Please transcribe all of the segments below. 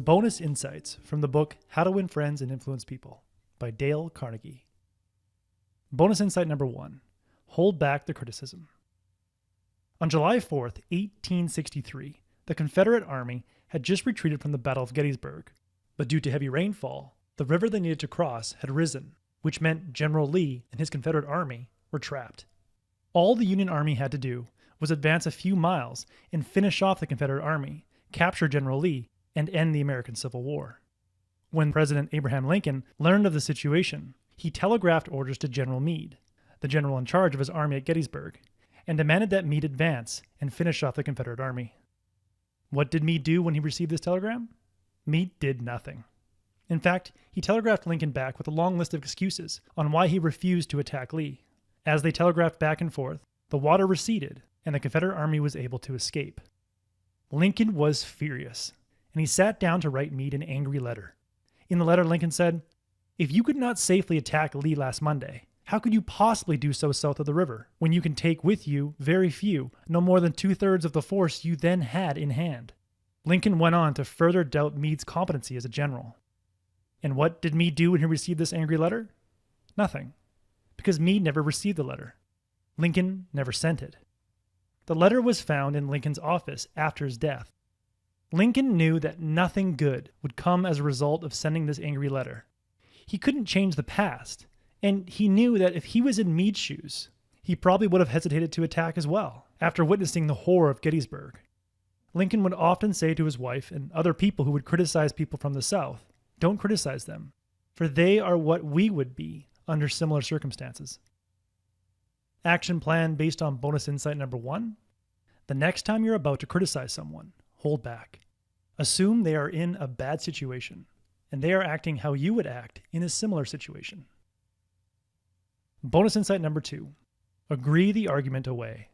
Bonus Insights from the book How to Win Friends and Influence People by Dale Carnegie. Bonus insight number 1, hold back the criticism. On July 4th, 1863, the Confederate Army had just retreated from the Battle of Gettysburg, but due to heavy rainfall, the river they needed to cross had risen, which meant General Lee and his Confederate Army were trapped. All the Union Army had to do was advance a few miles and finish off the Confederate Army, capture General Lee, and end the American Civil War. When President Abraham Lincoln learned of the situation, he telegraphed orders to General Meade, the general in charge of his army at Gettysburg, and demanded that Meade advance and finish off the Confederate Army. What did Meade do when he received this telegram? Meade did nothing. In fact, he telegraphed Lincoln back with a long list of excuses on why he refused to attack Lee. As they telegraphed back and forth, the water receded, and the Confederate Army was able to escape. Lincoln was furious, and he sat down to write Meade an angry letter. In the letter, Lincoln said, "If you could not safely attack Lee last Monday, how could you possibly do so south of the river, when you can take with you very few, no more than 2/3 of the force you then had in hand?" Lincoln went on to further doubt Meade's competency as a general. And what did Meade do when he received this angry letter? Nothing, because Meade never received the letter. Lincoln never sent it. The letter was found in Lincoln's office after his death. Lincoln knew that nothing good would come as a result of sending this angry letter. He couldn't change the past, and he knew that if he was in Meade's shoes, he probably would have hesitated to attack as well, after witnessing the horror of Gettysburg. Lincoln would often say to his wife and other people who would criticize people from the South, "Don't criticize them, for they are what we would be under similar circumstances." Action plan based on bonus insight number 1. The next time you're about to criticize someone, hold back. Assume they are in a bad situation, and they are acting how you would act in a similar situation. Bonus insight number 2. Agree the argument away.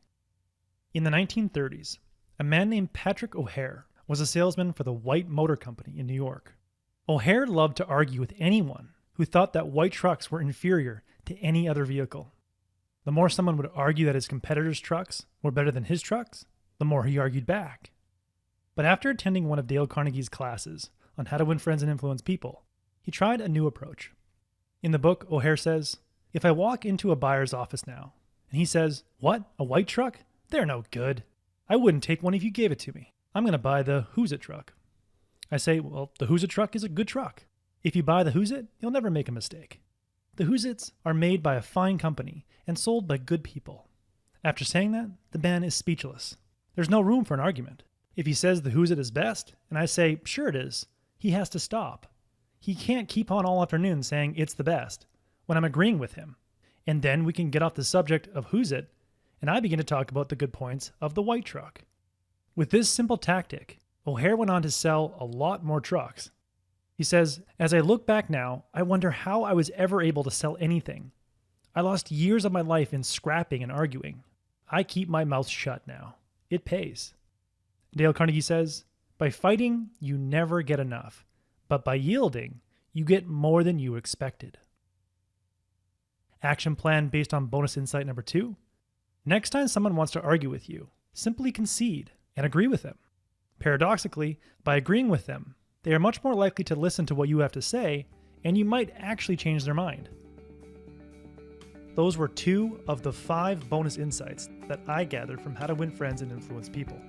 In the 1930s, a man named Patrick O'Hare was a salesman for the White Motor Company in New York. O'Hare loved to argue with anyone who thought that white trucks were inferior to any other vehicle. The more someone would argue that his competitors' trucks were better than his trucks, the more he argued back. But after attending one of Dale Carnegie's classes on how to win friends and influence people, he tried a new approach. In the book, O'Hare says, "If I walk into a buyer's office now, and he says, 'What, a white truck? They're no good. I wouldn't take one if you gave it to me. I'm going to buy the Who's It truck.' I say, 'Well, the Who's It truck is a good truck. If you buy the Who's It, you'll never make a mistake. The Who's Its are made by a fine company and sold by good people.' After saying that, the man is speechless. There's no room for an argument. If he says the Who's It is best, and I say, 'Sure it is,' he has to stop. He can't keep on all afternoon saying it's the best when I'm agreeing with him. And then we can get off the subject of Who's It, and I begin to talk about the good points of the white truck." With this simple tactic, O'Hare went on to sell a lot more trucks. He says, "As I look back now, I wonder how I was ever able to sell anything. I lost years of my life in scrapping and arguing. I keep my mouth shut now. It pays." Dale Carnegie says, "By fighting, you never get enough, but by yielding, you get more than you expected." Action plan based on bonus insight number 2. Next time someone wants to argue with you, simply concede and agree with them. Paradoxically, by agreeing with them, they are much more likely to listen to what you have to say, and you might actually change their mind. Those were 2 of the 5 bonus insights that I gathered from How to Win Friends and Influence People.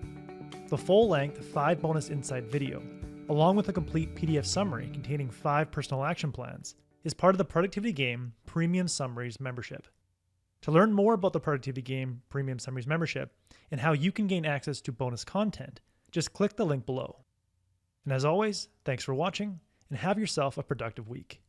The full-length 5 bonus insight video, along with a complete PDF summary containing 5 personal action plans, is part of the Productivity Game Premium Summaries membership. To learn more about the Productivity Game Premium Summaries membership and how you can gain access to bonus content, just click the link below. And as always, thanks for watching, and have yourself a productive week.